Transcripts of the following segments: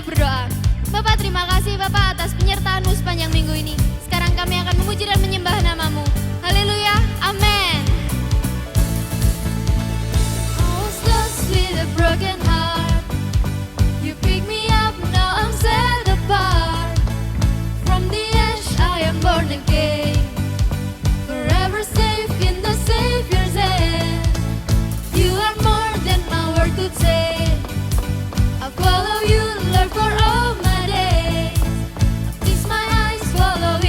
kita berdoa. Bapak, terima kasih Bapak atas penyertaan-Mu sepanjang minggu ini. Sekarang kami akan memuji dan menyembah nama-Mu. Haleluya, amin. I was lost with a broken heart. You pick me up, now I'm set apart. From the ash I am born again, forever safe in the Savior's hand. You are more than my word could say. I follow you, Lord, for all my days. I fix my eyes, follow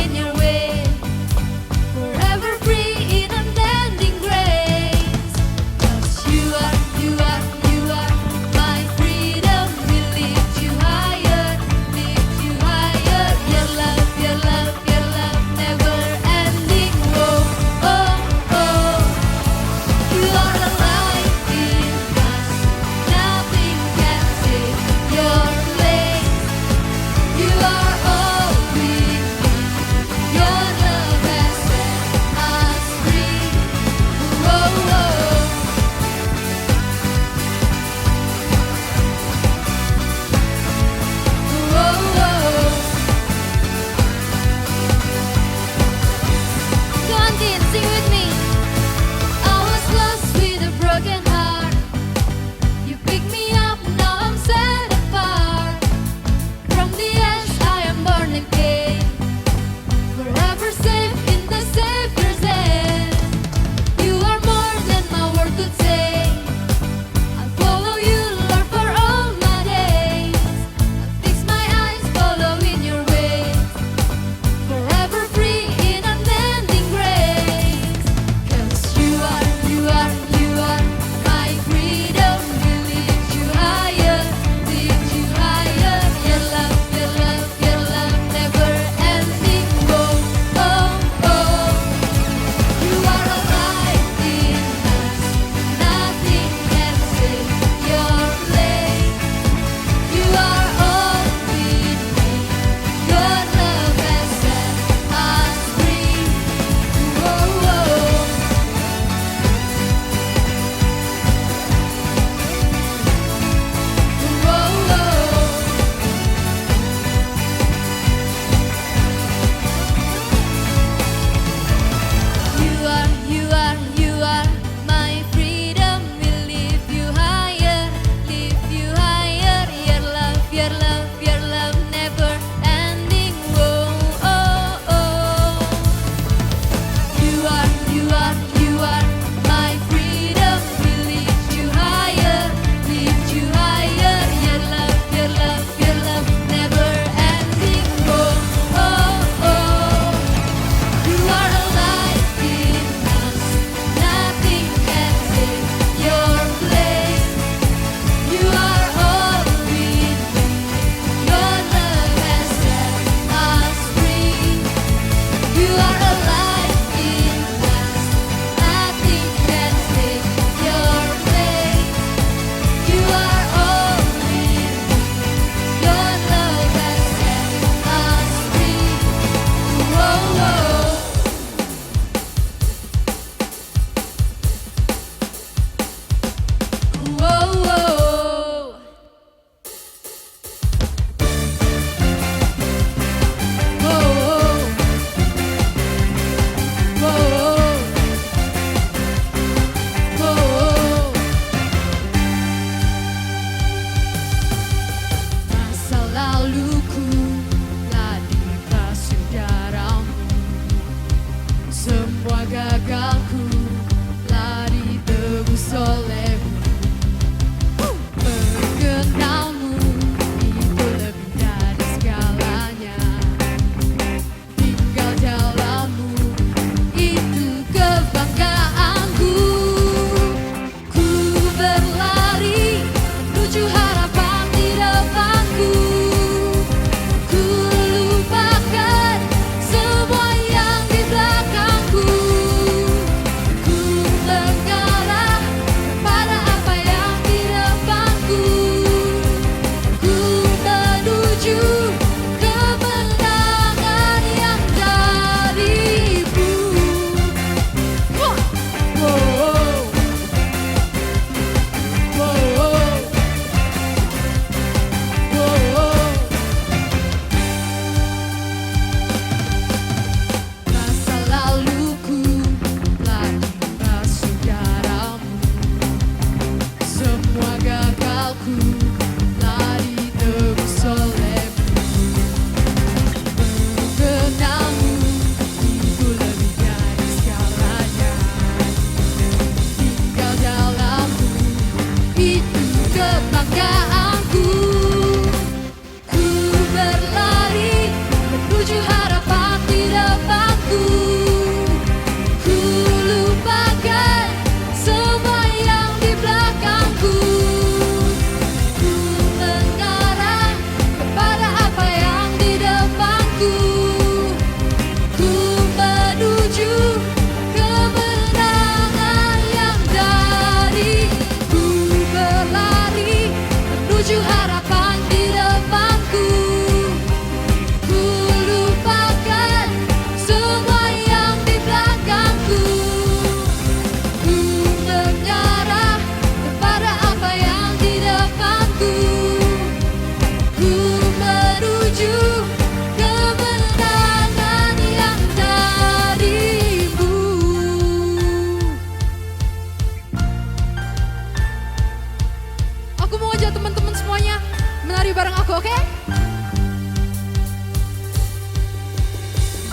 Bobby bareng aku, oke?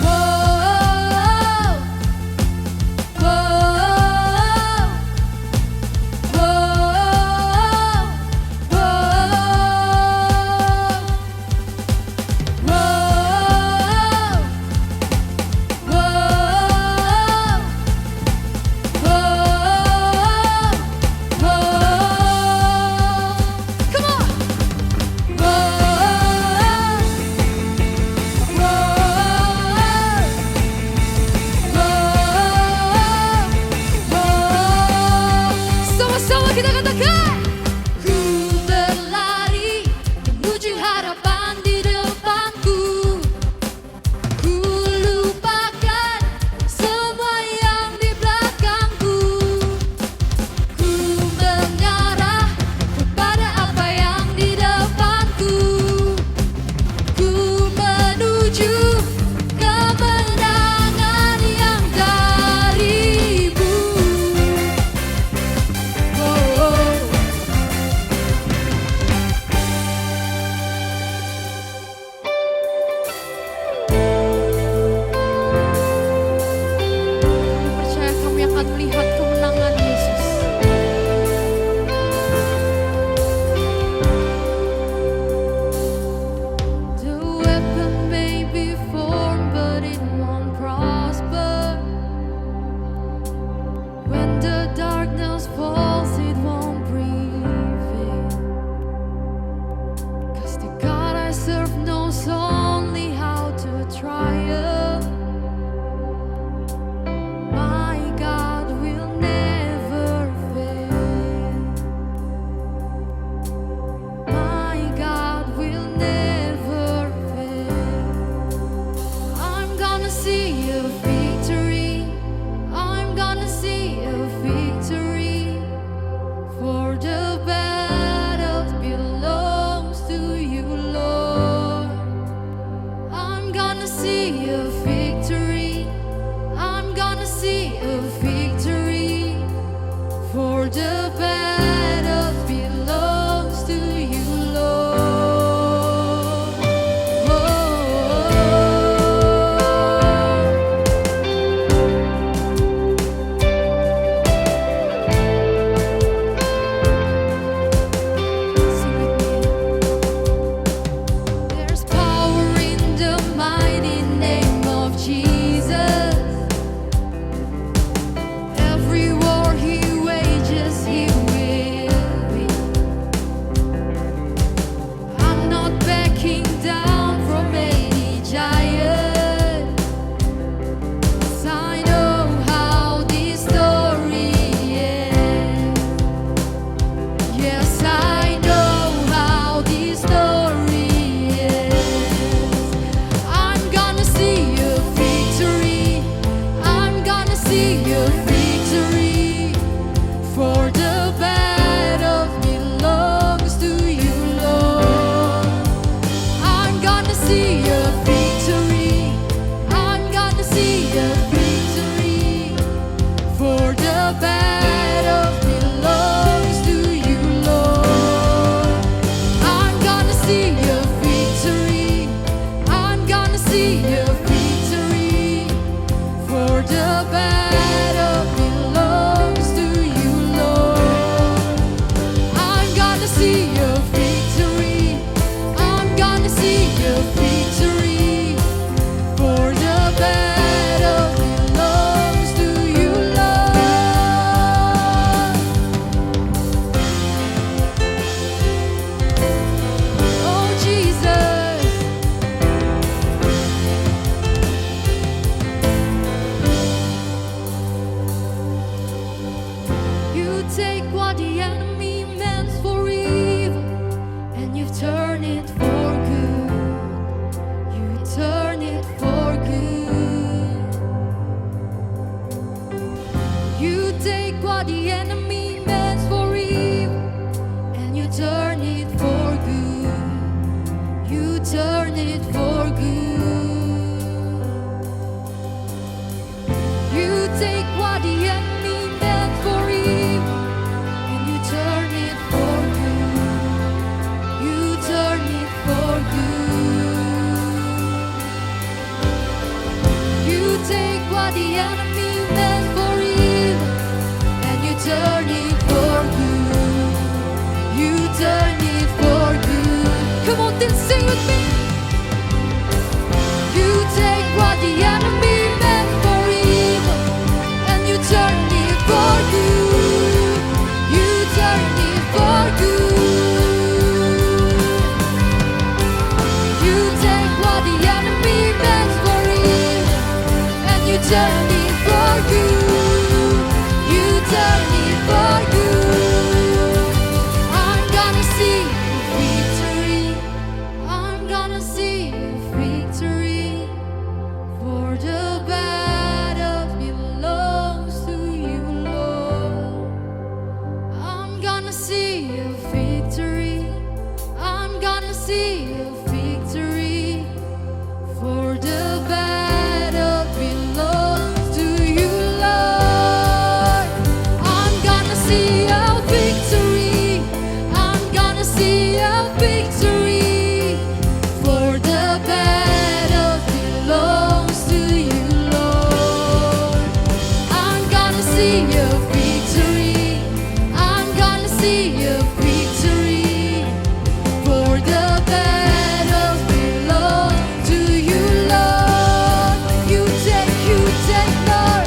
Wow, wow, wow, wow, wow, wow, wow. Come on. Wow. Come on, then sing with me. You take what the enemy meant for evil, and you turn it for good. You turn it for good. You take what the enemy meant for evil, and you turn it for good. You turn it for good. I'm gonna see victory. I'm gonna see victory. For the battle belongs to you, Lord. I'm gonna see a victory. I'm gonna see a victory. For the battle belongs to you, Lord. I'm gonna see a victory. I'm gonna see a victory. For the battle belongs to you, Lord. I'm gonna see a victory. I'm gonna see a victory. For the battle belongs to you, Lord. You take, Lord.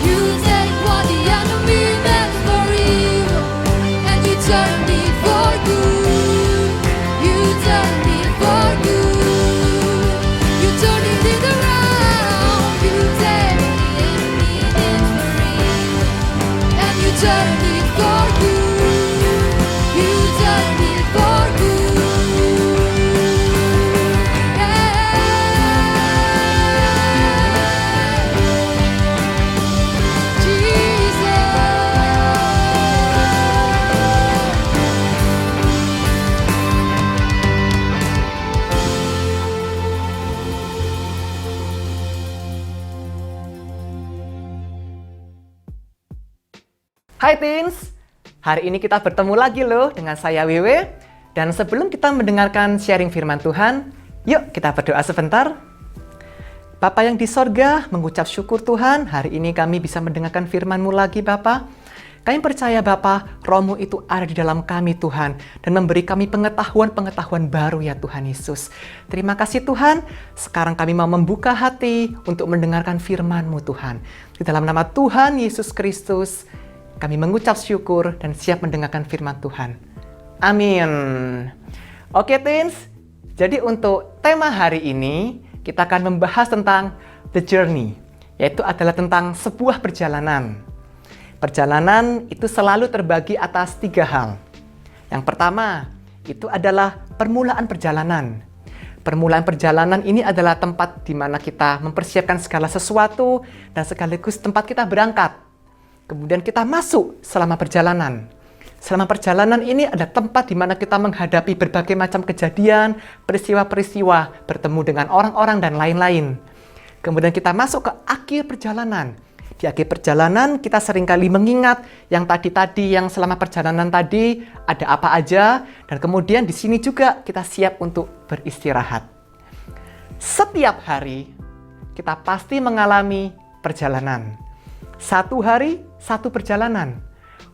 You take what the enemy meant for evil, and you turn it for good. You turn it for good. You turn it around. You take the enemy meant for evil, and you turn it for good. You turn it for good. Hai Teens, hari ini kita bertemu lagi loh dengan saya Wewe. Dan sebelum kita mendengarkan sharing firman Tuhan, yuk kita berdoa sebentar. Bapa yang di sorga, mengucap syukur Tuhan, hari ini kami bisa mendengarkan firman-Mu lagi Bapa. Kami percaya Bapa, Roh-Mu itu ada di dalam kami Tuhan, dan memberi kami pengetahuan-pengetahuan baru ya Tuhan Yesus. Terima kasih Tuhan, sekarang kami mau membuka hati untuk mendengarkan firman-Mu Tuhan. Di dalam nama Tuhan Yesus Kristus, kami mengucap syukur dan siap mendengarkan firman Tuhan. Amin. Oke Teens, jadi untuk tema hari ini, kita akan membahas tentang the journey, yaitu adalah tentang sebuah perjalanan. Perjalanan itu selalu terbagi atas 3 hal. Yang pertama, itu adalah permulaan perjalanan. Permulaan perjalanan ini adalah tempat di mana kita mempersiapkan segala sesuatu dan sekaligus tempat kita berangkat. Kemudian kita masuk selama perjalanan. Selama perjalanan ini ada tempat di mana kita menghadapi berbagai macam kejadian, peristiwa-peristiwa, bertemu dengan orang-orang dan lain-lain. Kemudian kita masuk ke akhir perjalanan. Di akhir perjalanan kita seringkali mengingat yang tadi-tadi, yang selama perjalanan tadi ada apa aja. Dan kemudian di sini juga kita siap untuk beristirahat. Setiap hari kita pasti mengalami perjalanan. 1 hari, 1 perjalanan.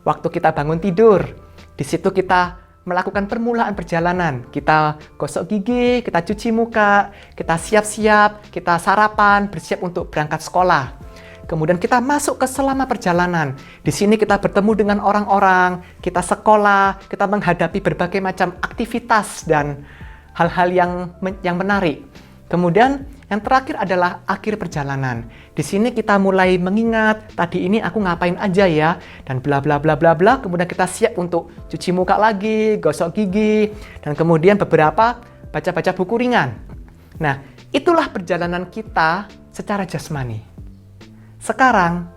Waktu kita bangun tidur, di situ kita melakukan permulaan perjalanan. Kita gosok gigi, kita cuci muka, kita siap-siap, kita sarapan, bersiap untuk berangkat sekolah. Kemudian kita masuk ke selama perjalanan. Di sini kita bertemu dengan orang-orang, kita sekolah, kita menghadapi berbagai macam aktivitas dan hal-hal yang menarik. Kemudian yang terakhir adalah akhir perjalanan. Di sini kita mulai mengingat, tadi ini aku ngapain aja ya, dan bla bla bla bla bla. Kemudian kita siap untuk cuci muka lagi, gosok gigi, dan kemudian beberapa baca-baca buku ringan. Nah, itulah perjalanan kita secara jasmani. Sekarang,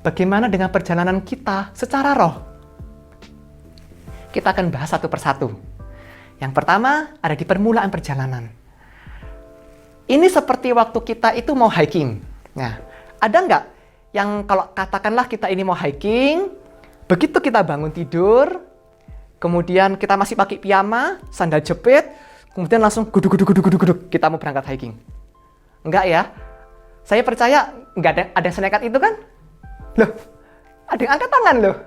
bagaimana dengan perjalanan kita secara roh? Kita akan bahas satu persatu. Yang pertama ada di permulaan perjalanan. Ini seperti waktu kita itu mau hiking. Nah, ada nggak yang kalau katakanlah kita ini mau hiking, begitu kita bangun tidur, kemudian kita masih pakai piyama, sandal jepit, kemudian langsung guduk, kita mau berangkat hiking? Enggak ya? Saya percaya nggak ada yang senekat itu kan? Loh, ada yang angkat tangan loh.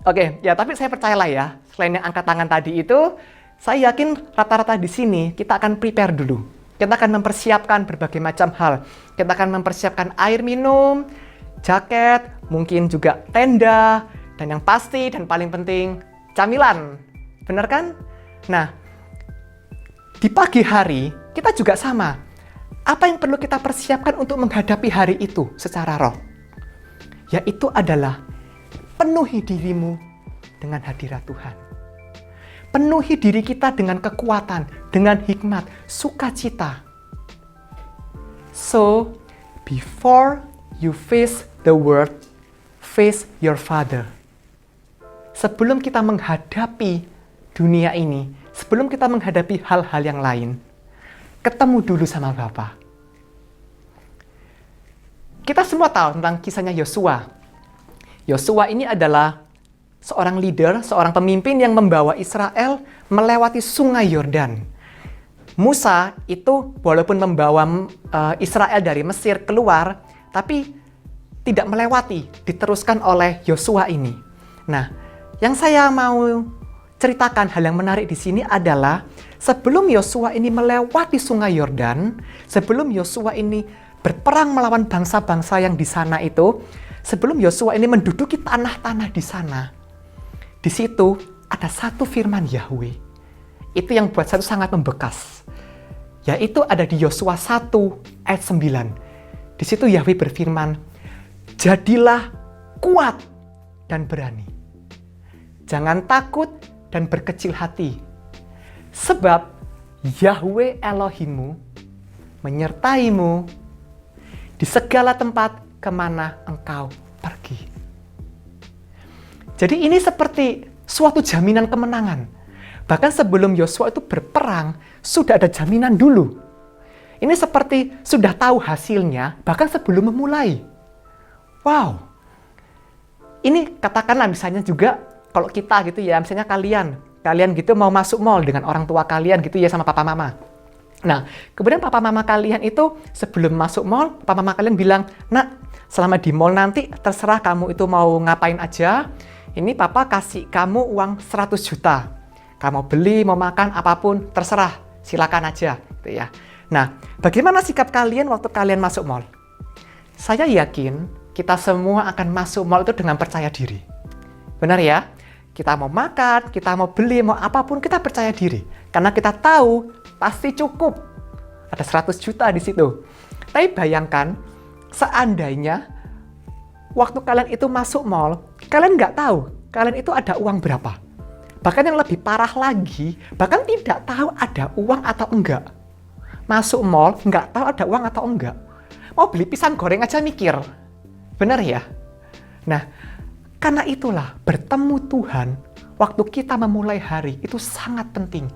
Oke, ya tapi saya percayalah ya, selain yang angkat tangan tadi itu, Saya yakin rata-rata di sini kita akan prepare dulu. Kita akan mempersiapkan berbagai macam hal. Kita akan mempersiapkan air minum, jaket, mungkin juga tenda, dan yang pasti dan paling penting, camilan. Benar kan? Nah, di pagi hari kita juga sama. Apa yang perlu kita persiapkan untuk menghadapi hari itu secara roh? Yaitu adalah penuhi dirimu dengan hadirat Tuhan. Penuhi diri kita dengan kekuatan, dengan hikmat, sukacita. So, before you face the world, face your Father. Sebelum kita menghadapi dunia ini, sebelum kita menghadapi hal-hal yang lain, ketemu dulu sama Bapa. Kita semua tahu tentang kisahnya Yosua. Yosua ini adalah seorang leader, seorang pemimpin yang membawa Israel melewati sungai Yordan. Musa itu walaupun membawa Israel dari Mesir keluar, tapi tidak melewati, diteruskan oleh Yosua ini. Nah, yang saya mau ceritakan hal yang menarik di sini adalah sebelum Yosua ini melewati sungai Yordan, sebelum Yosua ini berperang melawan bangsa-bangsa yang di sana itu, sebelum Yosua ini menduduki tanah-tanah di sana, di situ ada satu firman Yahweh. Itu yang buat saya sangat membekas. Yaitu ada di Yosua 1 ayat 9. Di situ Yahweh berfirman, "Jadilah kuat dan berani. Jangan takut dan berkecil hati. Sebab Yahweh Elohimmu menyertaimu di segala tempat kemana engkau pergi." Jadi ini seperti suatu jaminan kemenangan. Bahkan sebelum Yosua itu berperang, sudah ada jaminan dulu. Ini seperti sudah tahu hasilnya, bahkan sebelum memulai. Wow. Ini katakanlah misalnya juga, kalau kita gitu ya, misalnya kalian gitu mau masuk mall dengan orang tua kalian gitu ya sama papa mama. Nah, kemudian papa mama kalian itu sebelum masuk mall, papa mama kalian bilang, "Nak, selama di mall nanti terserah kamu itu mau ngapain aja. Ini papa kasih kamu uang 100 juta. Kamu beli, mau makan, apapun, terserah. Silakan aja." Gitu ya. Nah, bagaimana sikap kalian waktu kalian masuk mall? Saya yakin kita semua akan masuk mall itu dengan percaya diri. Benar ya? Kita mau makan, kita mau beli, mau apapun, kita percaya diri. Karena kita tahu pasti cukup. Ada 100 juta di situ. Tapi bayangkan, seandainya waktu kalian itu masuk mall, kalian nggak tahu kalian itu ada uang berapa. Bahkan yang lebih parah lagi, bahkan tidak tahu ada uang atau enggak. Masuk mall, nggak tahu ada uang atau enggak. Mau beli pisang goreng aja mikir. Benar ya? Nah, karena itulah bertemu Tuhan waktu kita memulai hari itu sangat penting.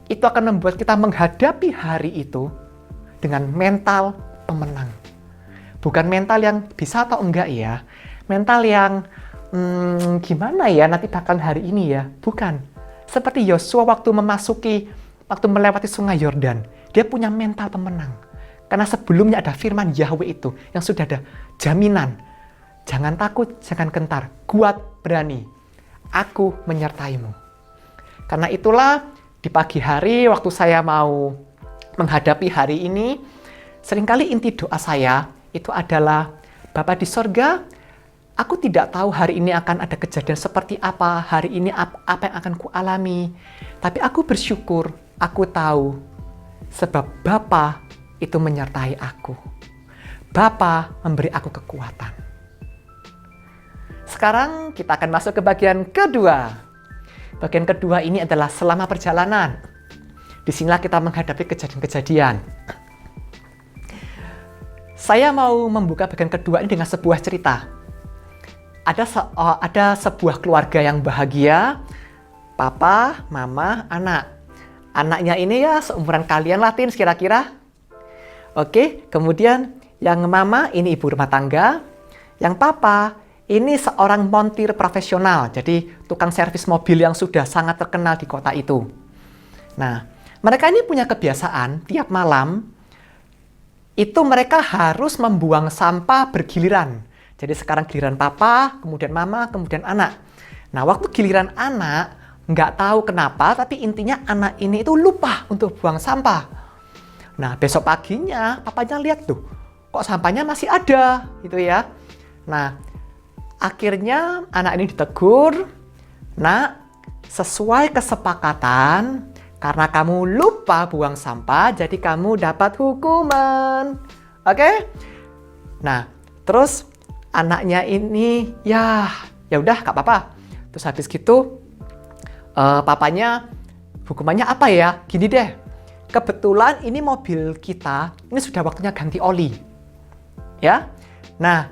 Itu akan membuat kita menghadapi hari itu dengan mental pemenang. Bukan mental yang bisa atau enggak ya. Mental yang gimana ya nanti bakal hari ini ya. Bukan. Seperti Yosua waktu melewati sungai Yordan. Dia punya mental pemenang. Karena sebelumnya ada firman Yahweh itu yang sudah ada jaminan. Jangan takut, jangan gentar. Kuat, berani. Aku menyertaimu. Karena itulah di pagi hari waktu saya mau menghadapi hari ini, seringkali inti doa saya itu adalah, Bapa di sorga, aku tidak tahu hari ini akan ada kejadian seperti apa, hari ini apa yang akan kualami. Tapi aku bersyukur, aku tahu, sebab Bapa itu menyertai aku. Bapa memberi aku kekuatan. Sekarang kita akan masuk ke bagian kedua. Bagian kedua ini adalah selama perjalanan. Disinilah kita menghadapi kejadian-kejadian. Saya mau membuka bagian kedua ini dengan sebuah cerita. Ada sebuah keluarga yang bahagia, papa, mama, anak. Anaknya ini ya seumuran kalian lah, teens kira-kira. Oke, kemudian yang mama ini ibu rumah tangga, yang papa ini seorang montir profesional, jadi tukang servis mobil yang sudah sangat terkenal di kota itu. Nah, mereka ini punya kebiasaan tiap malam itu mereka harus membuang sampah bergiliran. Jadi sekarang giliran papa, kemudian mama, kemudian anak. Nah, waktu giliran anak Nggak tahu kenapa, tapi intinya anak ini itu lupa untuk buang sampah. Nah, besok paginya papanya lihat tuh, kok sampahnya masih ada, gitu ya. Nah, akhirnya anak ini ditegur, "Nak, sesuai kesepakatan, karena kamu lupa buang sampah, jadi kamu dapat hukuman." Oke? Nah, terus anaknya ini ya udah gak apa-apa. Terus habis gitu papanya hukumannya apa ya? Gini deh. Kebetulan ini mobil kita ini sudah waktunya ganti oli. Ya. Nah,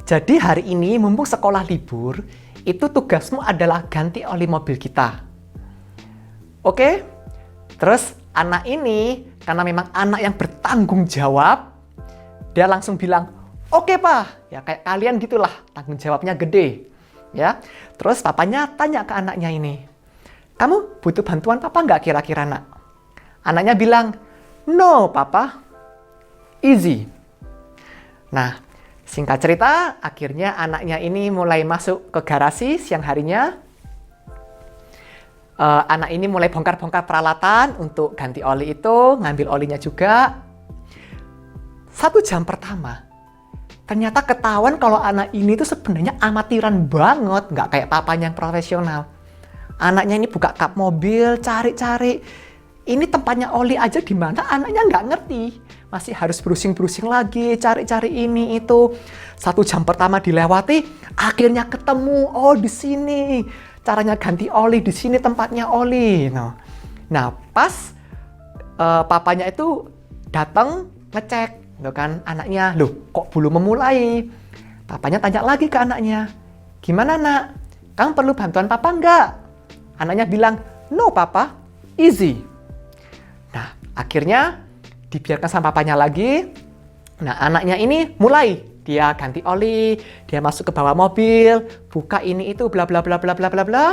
jadi hari ini mumpung sekolah libur, itu tugasmu adalah ganti oli mobil kita. Oke? Terus anak ini karena memang anak yang bertanggung jawab, dia langsung bilang, "Oke, Pak." Ya kayak kalian gitulah, tanggung jawabnya gede. Ya. Terus papanya tanya ke anaknya ini, "Kamu butuh bantuan Papa nggak kira-kira, Nak?" Anaknya bilang, "No, Papa. Easy." Nah, singkat cerita, akhirnya anaknya ini mulai masuk ke garasi siang harinya. Anak ini mulai bongkar-bongkar peralatan untuk ganti oli itu, ngambil olinya juga. 1 jam pertama, ternyata ketahuan kalau anak ini tuh sebenarnya amatiran banget, nggak kayak papanya yang profesional. Anaknya ini buka kap mobil, cari-cari. Ini tempatnya oli aja di mana, anaknya nggak ngerti. Masih harus browsing-browsing lagi, cari-cari ini itu. 1 jam pertama dilewati, akhirnya ketemu. Oh, di sini caranya ganti oli, di sini tempatnya oli. Nah, pas papanya itu datang ngecek. Loh kan, anaknya, "Loh kok belum memulai?" Papanya tanya lagi ke anaknya, "Gimana, Nak? Kamu perlu bantuan Papa nggak?" Anaknya bilang, "No, Papa. Easy." Nah, akhirnya dibiarkan sama papanya lagi. Nah, anaknya ini mulai. Dia ganti oli, dia masuk ke bawah mobil, buka ini itu, bla bla bla bla bla bla bla.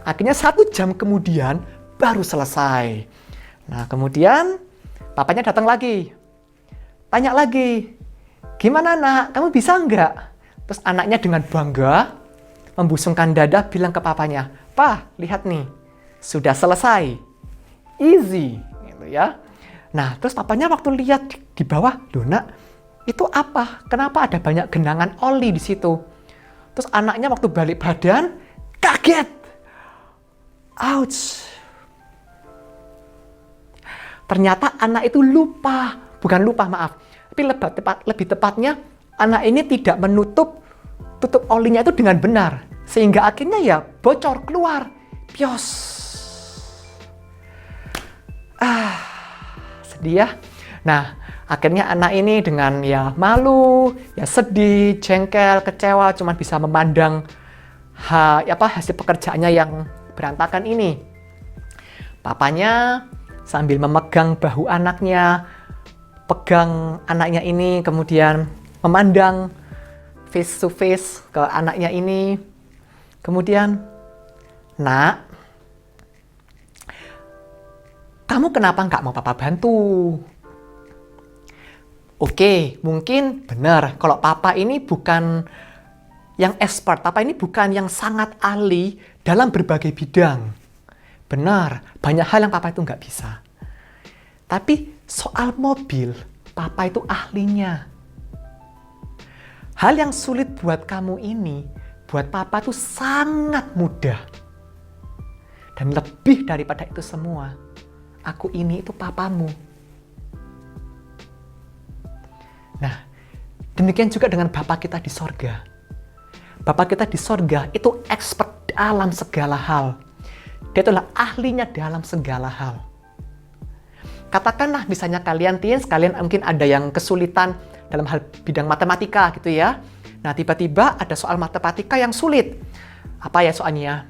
Akhirnya 1 jam kemudian baru selesai. Nah, kemudian papanya datang lagi. Tanya lagi, "Gimana, Nak? Kamu bisa nggak?" Terus anaknya dengan bangga membusungkan dada bilang ke papanya, "Pak, lihat nih, sudah selesai. Easy." Gitu ya. Nah, terus papanya waktu lihat di bawah, "Loh, Nak, itu apa? Kenapa ada banyak genangan oli di situ?" Terus anaknya waktu balik badan, kaget. Ouch. Ternyata anak itu lupa. Bukan lupa, maaf. Tapi lebih tepatnya, anak ini tidak tutup olinya itu dengan benar. Sehingga akhirnya ya bocor keluar. Pios. Sedih ya. Nah, akhirnya anak ini dengan ya malu, ya sedih, jengkel, kecewa, cuma bisa memandang hasil pekerjaannya yang berantakan ini. Papanya sambil memegang bahu anaknya, pegang anaknya ini, kemudian memandang face to face ke anaknya ini. Kemudian, "Nak, kamu kenapa nggak mau Papa bantu?" Oke, mungkin benar kalau Papa ini bukan yang expert, Papa ini bukan yang sangat ahli dalam berbagai bidang. Benar, banyak hal yang Papa itu nggak bisa. Tapi soal mobil, Papa itu ahlinya. Hal yang sulit buat kamu ini, buat Papa itu sangat mudah. Dan lebih daripada itu semua, aku ini itu papamu. Nah, demikian juga dengan Bapa kita di sorga. Bapa kita di sorga itu expert dalam segala hal. Dia itulah ahlinya dalam segala hal. Katakanlah misalnya kalian mungkin ada yang kesulitan dalam hal bidang matematika gitu ya. Nah, tiba-tiba ada soal matematika yang sulit. Apa ya soalnya?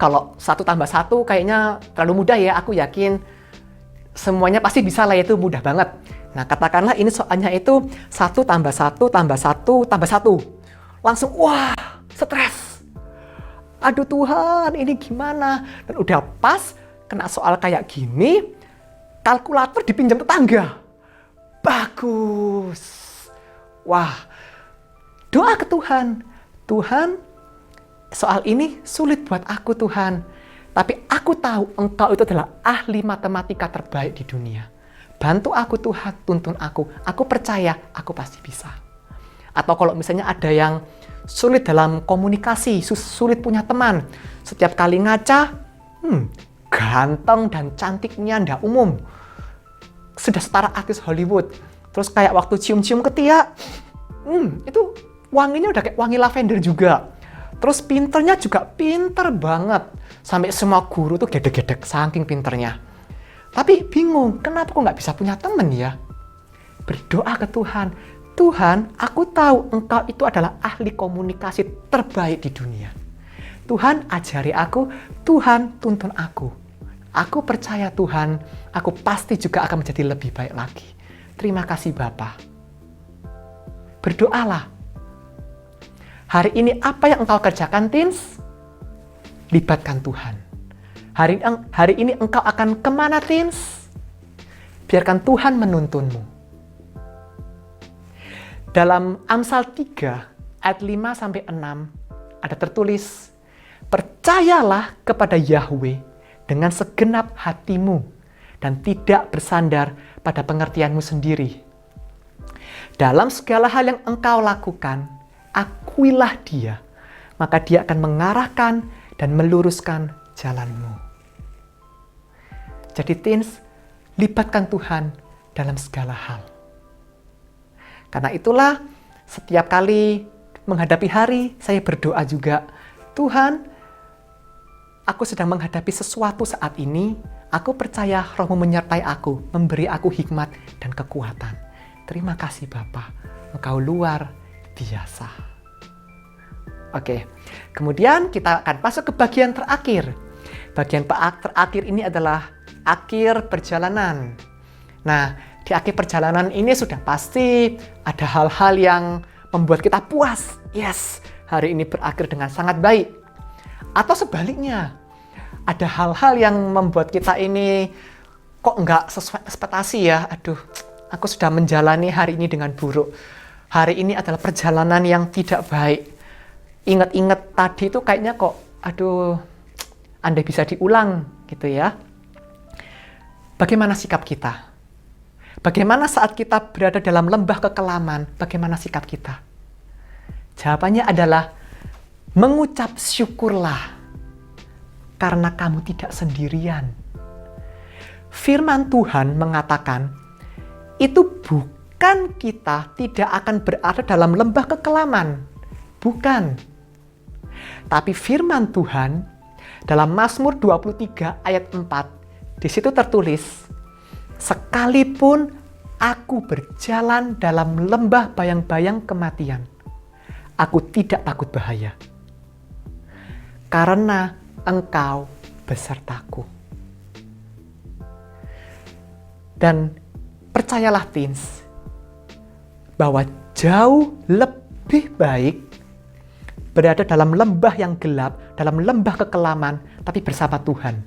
Kalau 1 tambah 1 kayaknya terlalu mudah ya, aku yakin semuanya pasti bisa lah, itu mudah banget. Nah, katakanlah ini soalnya itu 1 tambah 1 tambah 1 tambah 1. Langsung, wah, stres. Aduh Tuhan, ini gimana? Dan udah pas kena soal kayak gini, kalkulator dipinjam tetangga. Bagus. Wah, doa ke Tuhan. Tuhan, soal ini sulit buat aku Tuhan. Tapi aku tahu Engkau itu adalah ahli matematika terbaik di dunia. Bantu aku Tuhan, tuntun aku. Aku percaya, aku pasti bisa. Atau kalau misalnya ada yang sulit dalam komunikasi, sulit punya teman. Setiap kali ngaca, ganteng dan cantiknya ndak umum. Sudah setara artis Hollywood. Terus kayak waktu cium-cium ketiak, itu wanginya udah kayak wangi lavender juga. Terus pinternya juga pinter banget. Sampai semua guru tuh gedek-gedek saking pinternya. Tapi bingung, kenapa kok nggak bisa punya temen ya? Berdoa ke Tuhan. Tuhan, aku tahu Engkau itu adalah ahli komunikasi terbaik di dunia. Tuhan, ajari aku. Tuhan, tuntun aku. Aku percaya Tuhan, aku pasti juga akan menjadi lebih baik lagi. Terima kasih Bapa. Berdoalah. Hari ini apa yang engkau kerjakan, Teens? Libatkan Tuhan. Hari ini engkau akan kemana, Teens? Biarkan Tuhan menuntunmu. Dalam Amsal 3 ayat 5-6 ada tertulis, percayalah kepada Yahweh dengan segenap hatimu dan tidak bersandar pada pengertianmu sendiri. Dalam segala hal yang engkau lakukan, akuilah Dia, maka Dia akan mengarahkan dan meluruskan jalanmu. Jadi Teens, libatkan Tuhan dalam segala hal. Karena itulah setiap kali menghadapi hari, saya berdoa juga, Tuhan, aku sedang menghadapi sesuatu saat ini, aku percaya Roh-Mu menyertai aku, memberi aku hikmat dan kekuatan. Terima kasih Bapa, Engkau luar biasa. Oke, kemudian kita akan masuk ke bagian terakhir. Bagian terakhir ini adalah akhir perjalanan. Nah, di akhir perjalanan ini sudah pasti ada hal-hal yang membuat kita puas. Yes, hari ini berakhir dengan sangat baik. Atau sebaliknya, ada hal-hal yang membuat kita ini kok nggak sesuai ekspektasi ya. Aduh, aku sudah menjalani hari ini dengan buruk. Hari ini adalah perjalanan yang tidak baik. Ingat-ingat tadi itu kayaknya kok, aduh, andai bisa diulang gitu ya. Bagaimana sikap kita? Bagaimana saat kita berada dalam lembah kekelaman? Bagaimana sikap kita? Jawabannya adalah mengucap syukurlah karena kamu tidak sendirian. Firman Tuhan mengatakan, itu bukan kita tidak akan berada dalam lembah kekelaman. Bukan. Tapi firman Tuhan dalam Mazmur 23 ayat 4, di situ tertulis, sekalipun aku berjalan dalam lembah bayang-bayang kematian, aku tidak takut bahaya. Karena Engkau besertaku. Dan percayalah Teens, bahwa jauh lebih baik berada dalam lembah yang gelap, dalam lembah kekelaman, tapi bersama Tuhan,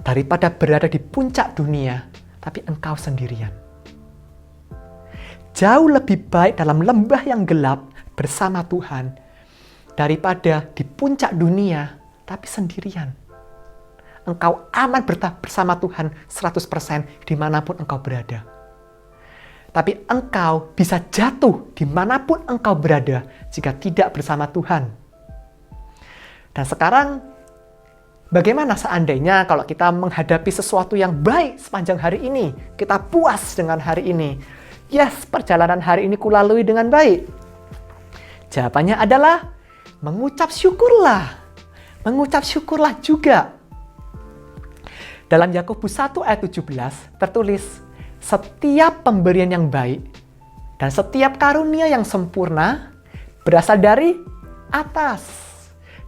daripada berada di puncak dunia, tapi engkau sendirian. Jauh lebih baik dalam lembah yang gelap bersama Tuhan, daripada di puncak dunia, tapi sendirian. Engkau aman bersama Tuhan 100% dimanapun engkau berada. Tapi engkau bisa jatuh dimanapun engkau berada jika tidak bersama Tuhan. Dan sekarang, bagaimana seandainya kalau kita menghadapi sesuatu yang baik sepanjang hari ini? Kita puas dengan hari ini. Yes, perjalanan hari ini kulalui dengan baik. Jawabannya adalah mengucap syukurlah. Mengucap syukurlah juga. Dalam Yakobus 1 ayat 17 tertulis, setiap pemberian yang baik dan setiap karunia yang sempurna berasal dari atas,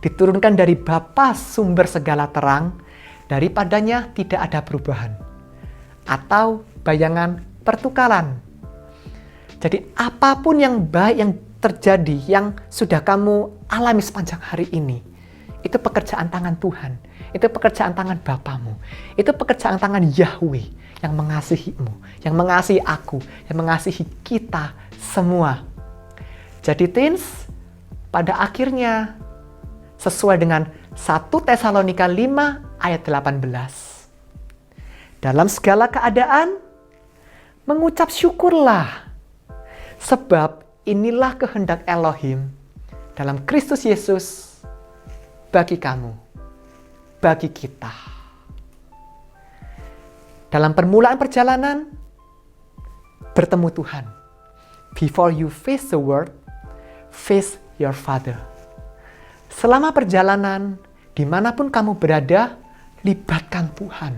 diturunkan dari Bapa sumber segala terang, daripadanya tidak ada perubahan atau bayangan pertukaran. Jadi apapun yang baik yang terjadi, yang sudah kamu alami sepanjang hari ini, itu pekerjaan tangan Tuhan, itu pekerjaan tangan Bapamu, itu pekerjaan tangan Yahweh yang mengasihimu, yang mengasihi aku, yang mengasihi kita semua. Jadi Teens, pada akhirnya sesuai dengan 1 Tesalonika 5 ayat 18. Dalam segala keadaan, mengucap syukurlah, sebab inilah kehendak Elohim dalam Kristus Yesus bagi kamu, bagi kita. Dalam permulaan perjalanan, bertemu Tuhan. Before you face the world, face your Father. Selama perjalanan, dimanapun kamu berada, libatkan Tuhan,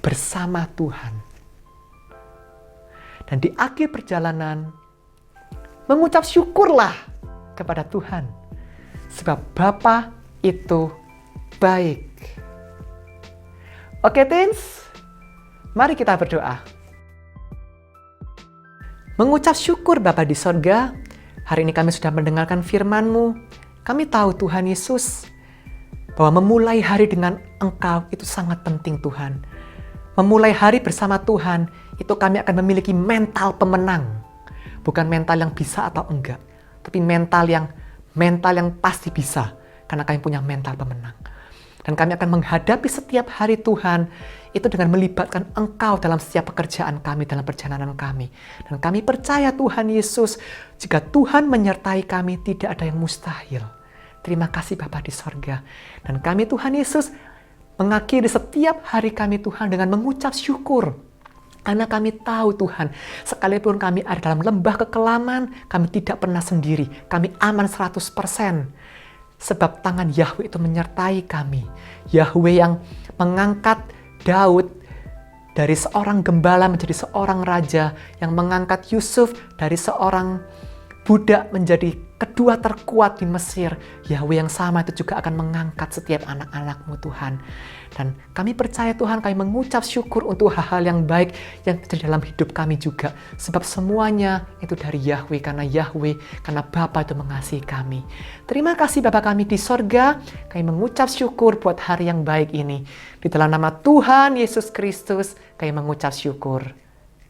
bersama Tuhan. Dan di akhir perjalanan, mengucap syukurlah kepada Tuhan, sebab Bapa itu baik. Oke, teens, mari kita berdoa. Mengucap syukur Bapa di sorga, hari ini kami sudah mendengarkan firman-Mu. Kami tahu Tuhan Yesus, bahwa memulai hari dengan Engkau itu sangat penting Tuhan. Memulai hari bersama Tuhan, itu kami akan memiliki mental pemenang. Bukan mental yang bisa atau enggak, tapi mental yang pasti bisa. Karena kami punya mental pemenang. Dan kami akan menghadapi setiap hari Tuhan itu dengan melibatkan Engkau dalam setiap pekerjaan kami, dalam perjalanan kami. Dan kami percaya Tuhan Yesus, jika Tuhan menyertai kami, tidak ada yang mustahil. Terima kasih Bapa di sorga. Dan kami Tuhan Yesus mengakhiri setiap hari kami Tuhan dengan mengucap syukur. Karena kami tahu Tuhan, sekalipun kami ada dalam lembah kekelaman, kami tidak pernah sendiri. Kami aman 100%. Sebab tangan Yahweh itu menyertai kami. Yahweh yang mengangkat Daud dari seorang gembala menjadi seorang raja, yang mengangkat Yusuf dari seorang budak menjadi kedua terkuat di Mesir. Yahweh yang sama itu juga akan mengangkat setiap anak-anak-Mu Tuhan. Dan kami percaya Tuhan, kami mengucap syukur untuk hal-hal yang baik yang terjadi dalam hidup kami juga. Sebab semuanya itu dari Yahweh, karena Bapa itu mengasihi kami. Terima kasih Bapa kami di sorga, kami mengucap syukur buat hari yang baik ini. Di dalam nama Tuhan Yesus Kristus, kami mengucap syukur.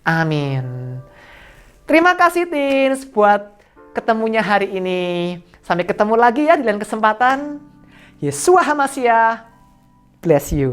Amin. Terima kasih teens buat ketemunya hari ini. Sampai ketemu lagi ya di lain kesempatan. Yeshua HaMashiach bless you.